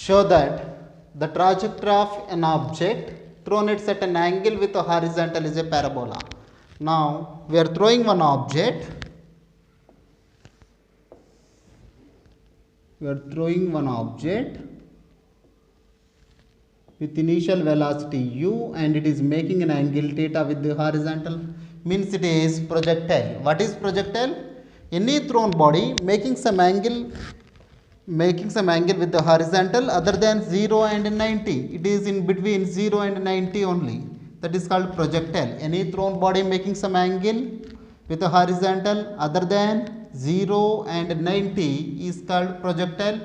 show that the trajectory of an object thrown at an angle with a horizontal is a parabola. Now we are throwing one object. We are throwing one object with initial velocity u and it is making an angle theta with the horizontal, means it is projectile. What is projectile? Any thrown body making some angle with the horizontal other than 0 and 90. It is in between 0 and 90 only. That is called projectile. Any thrown body making some angle with a horizontal other than 0 and 90 is called projectile.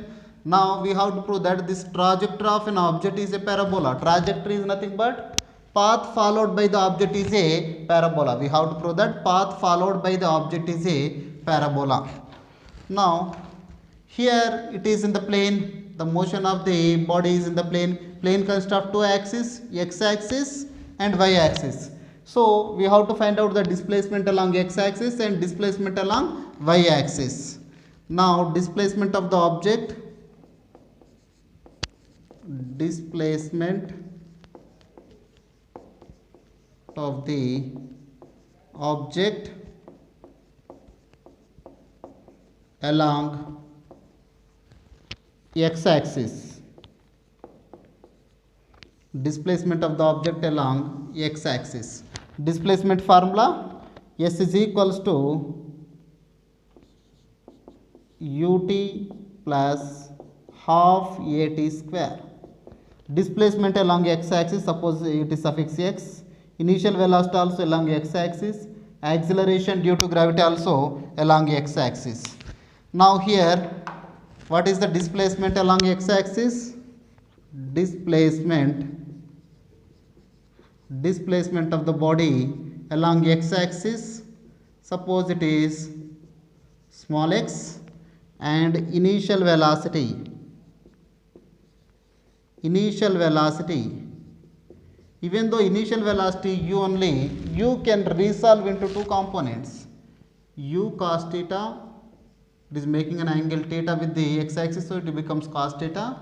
Now we have to prove that this trajectory of an object is a parabola. Trajectory is nothing but path followed by the object is a parabola. We have to prove that path followed by the object is a parabola. Now here it is in the plane. The motion of the body is in the plane. Plane consists of two axes, x axis and y axis. So we have to find out the displacement along x axis and displacement along y axis. Now displacement of the object along x axis. Displacement of the object along x axis. Displacement formula: S is equals to ut plus half at square. Displacement along x axis, suppose it is suffix x. Initial velocity also along x axis. Acceleration due to gravity also along x axis. Now here, what is the displacement along x axis? Displacement of the body along x axis, suppose it is small x, and initial velocity, even though initial velocity u only, u can resolve into two components. U cos theta, it is making an angle theta with the x axis, so it becomes cos theta,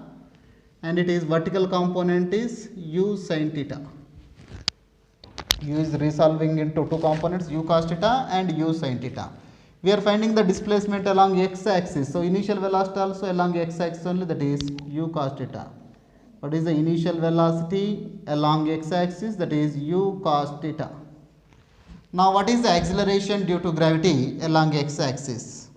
and it is vertical component is u sin theta. U is resolving into two components, u cos theta and u sin theta. We are finding the displacement along x axis, so initial velocity also along x axis only, that is u cos theta. What is the initial velocity along x axis? That is u cos theta. Now what is the acceleration due to gravity along x axis?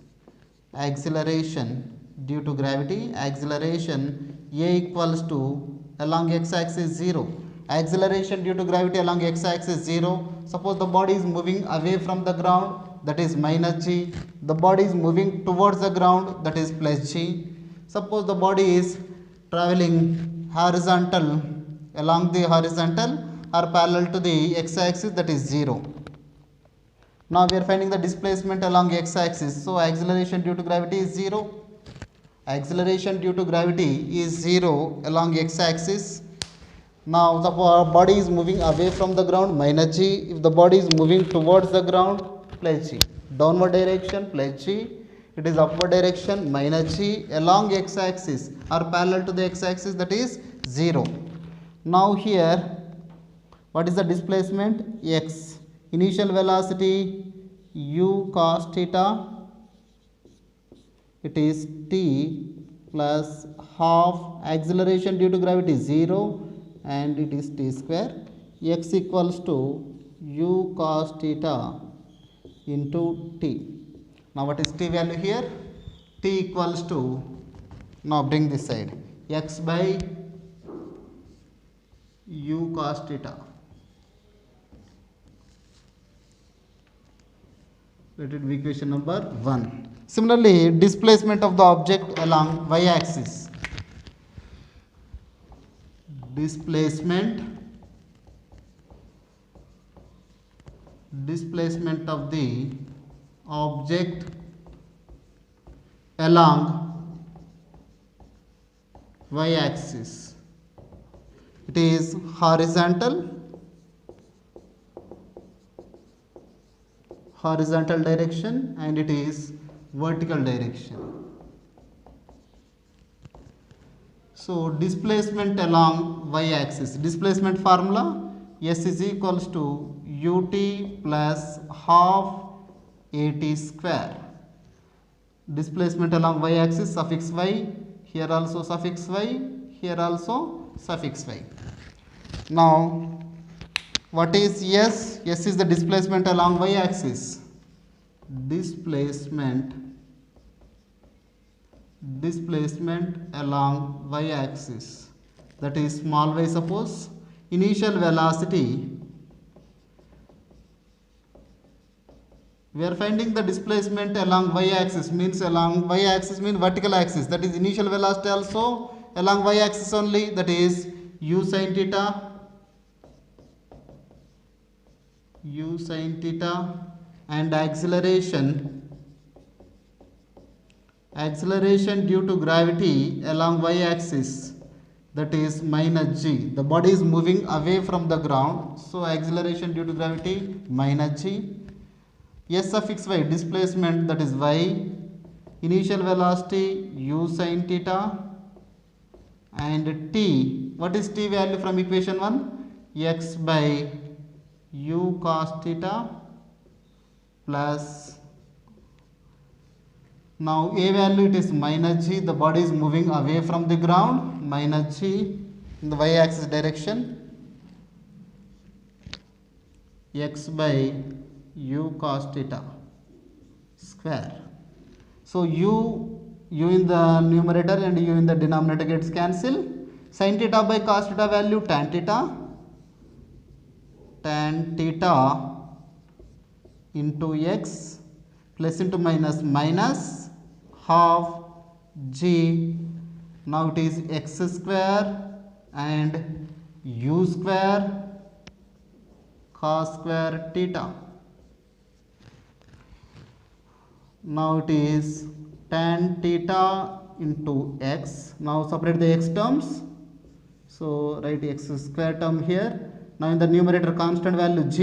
Acceleration due to gravity, acceleration a equals to along x axis 0. Acceleration due to gravity along x axis 0. Suppose the body is moving away from the ground, that is minus g. The body is moving towards the ground, that is plus g. Suppose the body is traveling horizontal, along the horizontal or parallel to the x axis, that is 0. Now we are finding the displacement along x axis. So acceleration due to gravity is 0. Acceleration due to gravity is 0 along x axis. Now the body is moving away from the ground, minus g. If the body is moving towards the ground, plus g. Downward direction, plus g. It is upward direction, minus g. Along x axis or parallel to the x axis, that is 0. Now here, what is the displacement? X. Initial velocity u cos theta, it is t plus half. Acceleration due to gravity 0 and it is t square. X equals to u cos theta into t. Now what is t value here? T equals to, now bring this side, x by u cos theta. Let it be equation number 1. Similarly, displacement of the object along y axis. Displacement of the object along y axis. It is horizontal direction and it is vertical direction. So displacement along y-axis, displacement formula S is equals to ut plus half at square. Displacement along y-axis suffix y, here also suffix y, here also suffix y. Now what is S? S is the displacement along y-axis. Displacement along y-axis, that is small y. Suppose initial velocity, we are finding the displacement along y-axis, means along y-axis means vertical axis, that is initial velocity also along y-axis only, that is u sin theta and acceleration due to gravity along y-axis, that is minus g. The body is moving away from the ground, so acceleration due to gravity minus g. S suffix y, displacement, that is y, initial velocity u sin theta, and t, what is t value from equation 1? X by u cos theta plus, now a value it is minus g, the body is moving away from the ground, minus g in the y-axis direction, x by u cos theta square. So u in the numerator and u in the denominator gets cancel. Sin theta by cos theta value tan theta into x, plus into minus minus half g. Now it is x square and u square cos square theta. Now it is tan theta into x. Now separate the x terms, so write x square term here. Now in the numerator constant value g,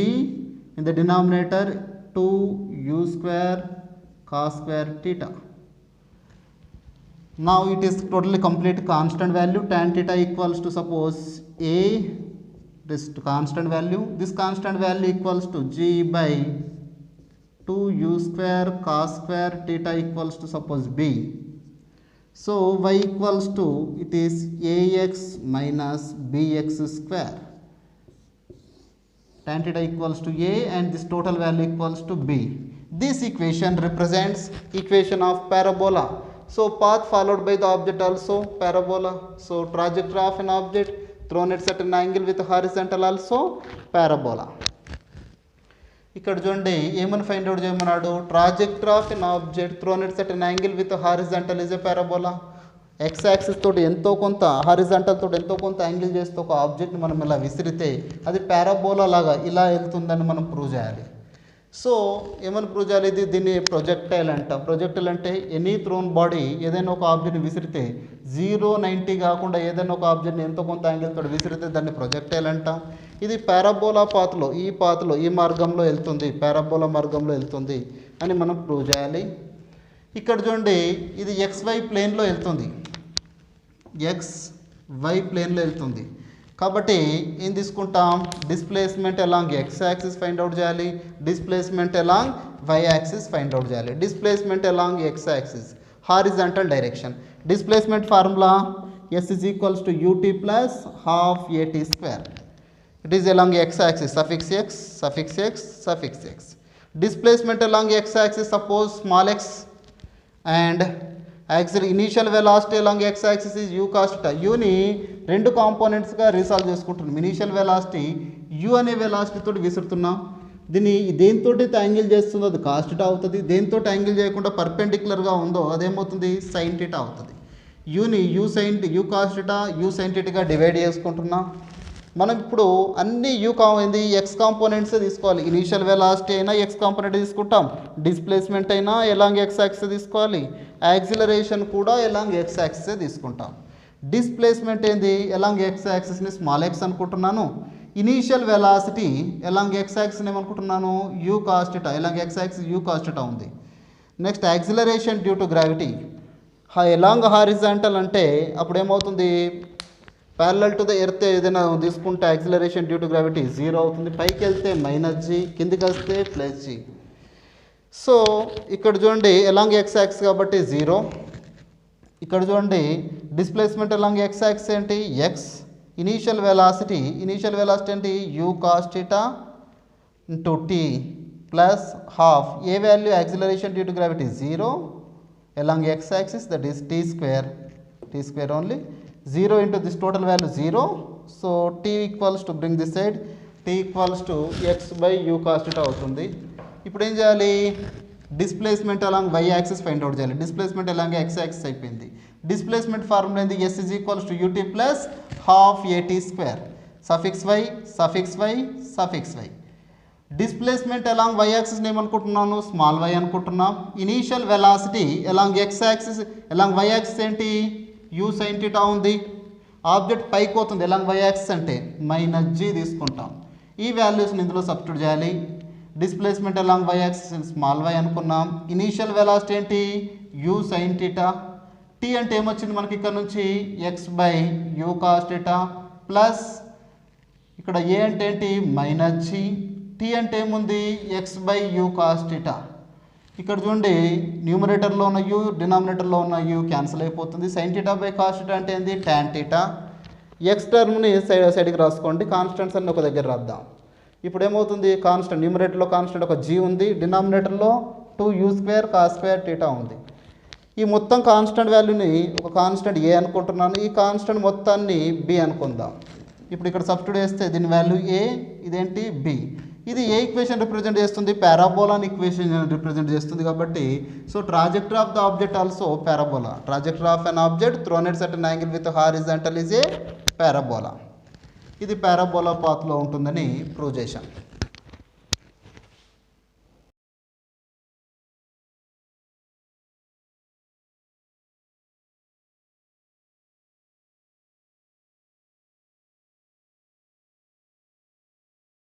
in the denominator 2u square cos square theta. Now it is totally complete constant value. Tan theta equals to, suppose a, this constant value, this constant value equals to g by 2u square cos square theta equals to, suppose b. So y equals to, it is ax minus bx square. Tan theta equals to a and this total value equals to b. This equation represents equation of parabola. So path followed by the object also parabola. So trajectory of an object thrown at certain angle with horizontal also parabola. ఇక్కడ చూడండి ఏమని find out చేయమన్నాడు, trajectory of an object thrown at certain angle with horizontal is a parabola. X axis తోటి ఎంతో కొంత, horizontal తోటి ఎంతో కొంత యాంగిల్ చేస్తే ఒక ఆబ్జెక్ట్ని మనం ఇలా విసిరితే అది పారాబోలా లాగా ఇలా వెళ్తుందని మనం ప్రూవ్ చేయాలి. సో ఏమని ప్రూవ్ చేయాలి, దీన్ని ప్రొజెక్టైల్ అంటాం. ప్రొజెక్టైల్ అంటే ఎనీ థ్రోన్ బాడీ ఏదైనా ఒక ఆబ్జెక్ట్ని విసిరితే 0-90 కాకుండా ఏదైనా ఒక ఆబ్జెక్ట్ని ఎంతో కొంత యాంగిల్ తోటి విసిరితే దాన్ని ప్రొజెక్టైల్ అంటాం. ఇది పారాబోలా పాత్లో, ఈ మార్గంలో వెళ్తుంది, పారాబోలా మార్గంలో వెళ్తుంది అని మనం ప్రూవ్ చేయాలి. ఇక్కడ చూడండి ఇది XY ప్లేన్లో వెళ్తుంది, XY ప్లేన్లో వెళ్తుంది కాబట్టి ఏం తీసుకుంటాం, displacement along x axis find out చేయాలి, displacement along y axis find out చేయాలి. Displacement along x axis horizontal direction, displacement formula s is equals to ut plus half at square. It is along x axis, suffix x, suffix x, suffix x. Displacement along x axis, suppose small x, and initial velocity along x axis is u cos theta. u ని రెండు components గా resolve చేసుకుంటున్నాం. Initial velocity u అనే velocity తోటి విసురుతున్నాం. దీన్ని దేంతో angle చేస్తుందో అది కాస్ థీటా అవుతుంది, దేంతో యాంగిల్ చేయకుండా పర్పెండిక్యులర్ గా ఉందో అదేమవుతుంది సైన్ థీటా అవుతుంది. యూని u cos theta u sine థీటాగా డివైడ్ చేసుకుంటున్నాం. మనం ఇప్పుడు అన్ని ఏంది ఎక్స్ కాంపోనెంట్స్ తీసుకోవాలి. ఇనీషియల్ వెలాసిటీ అయినా ఎక్స్ కాంపోనెంట్ తీసుకుంటాం, డిస్ప్లేస్మెంట్ అయినా ఎలాంగ్ ఎక్స్ యాక్సిస్ తీసుకోవాలి, యాక్సిలరేషన్ కూడా ఎలాంగ్ ఎక్స్ యాక్సిసే తీసుకుంటాం. డిస్ప్లేస్మెంట్ ఏంది ఎలాంగ్ ఎక్స్ యాక్సిస్ని స్మాల్ ఎక్స్ అనుకుంటున్నాను, ఇనీషియల్ వెలాసిటీ ఎలాంగ్ ఎక్స్ యాక్సిస్ని ఏమనుకుంటున్నాను u cos theta, along x axis u cos theta ఉంది. Next acceleration due to gravity, along horizontal అంటే అప్పుడు ఏమవుతుంది, ప్యారలల్ టు ద ఎర్త్ ఏదైనా తీసుకుంటే యాక్సిలరేషన్ డ్యూ టు గ్రావిటీ 0 అవుతుంది, పైకి వెళ్తే -g, కిందికి వస్తే +g. సో ఇక్కడ చూడండి ఎలాంగ్ ఎక్స్ యాక్సిస్ కాబట్టి 0. ఇక్కడ చూడండి డిస్ప్లేస్మెంట్ ఎలాంగ్ ఎక్స్ యాక్సిస్ ఏంటి, ఎక్స్. ఇనీషియల్ వెలాసిటీ ఏంటి, u cos θ into t plus half. A value, acceleration due to gravity 0 along x axis, that is t square only. 0 into this total value 0. So t equals to, bring this side, t equals to x by u cos θ అవుతుంది. ఇప్పుడు ఏం చేయాలి, displacement along y axis find out చేయాలి. Displacement along x axis అయిపోయింది. Displacement formula ఏంది, s is equals to ut plus half at square, suffix y. Displacement along y axis ఏమనుకుంటున్నాను, small y అనుకుంటున్నాం. Initial velocity along x axis, along y axis ఏంటి, u sin θ ఉంది. Object పైకి పోతుంది అలాంగ్ y axis అంటే -g తీసుకుంటాం. ఈ వాల్యూస్ని ఇందులో సబ్స్టిట్యూట్ చేయాలి. Displacement along y axis small y అనుకున్నాం. ఇనీషియల్ వెలాసిటీ ఏంటి, u sin θ. t అంటే ఏమొచ్చింది మనకి ఇక్కడ నుంచి, x by u cos θ plus ఇక్కడ a అంటే ఏంటి, -g. t అంటే ఏముంది, x by u cos θ. ఇక్కడ చూడండి న్యూమరేటర్లో ఉన్న u, డినామినేటర్లో ఉన్న u క్యాన్సిల్ అయిపోతుంది. sin θ బై cos θ అంటే ఏంది, tan θ. x టర్మ్ని సైడ్కి రాసుకోండి, కాన్స్టెంట్స్ అన్ని ఒక దగ్గర రాద్దాం. ఇప్పుడు ఏమవుతుంది, కాన్స్టెంట్ న్యూమరేటర్లో కాన్స్టెంట్ ఒక g ఉంది, డినామినేటర్లో 2u² cos² θ ఉంది. ఈ మొత్తం కాన్స్టెంట్ వాల్యూని ఒక కాన్స్టెంట్ a అనుకుంటున్నాను, ఈ కాన్స్టెంట్ మొత్తాన్ని b అనుకుందాం. ఇప్పుడు ఇక్కడ సబ్స్టిట్యూట్ చేస్తే దీని వాల్యూ a, ఇదేంటి b. ఇది ఏ ఈక్వేషన్ రిప్రజెంట్ చేస్తుంది, పారాబోలాని ఈక్వేషన్ రిప్రజెంట్ చేస్తుంది కాబట్టి, so trajectory of the object also parabola. Trajectory of an object thrown at certain angle with horizontal is a parabola. ఇది పారాబోలా పాత్లో ఉంటుందని ప్రూవ్ చేశాం.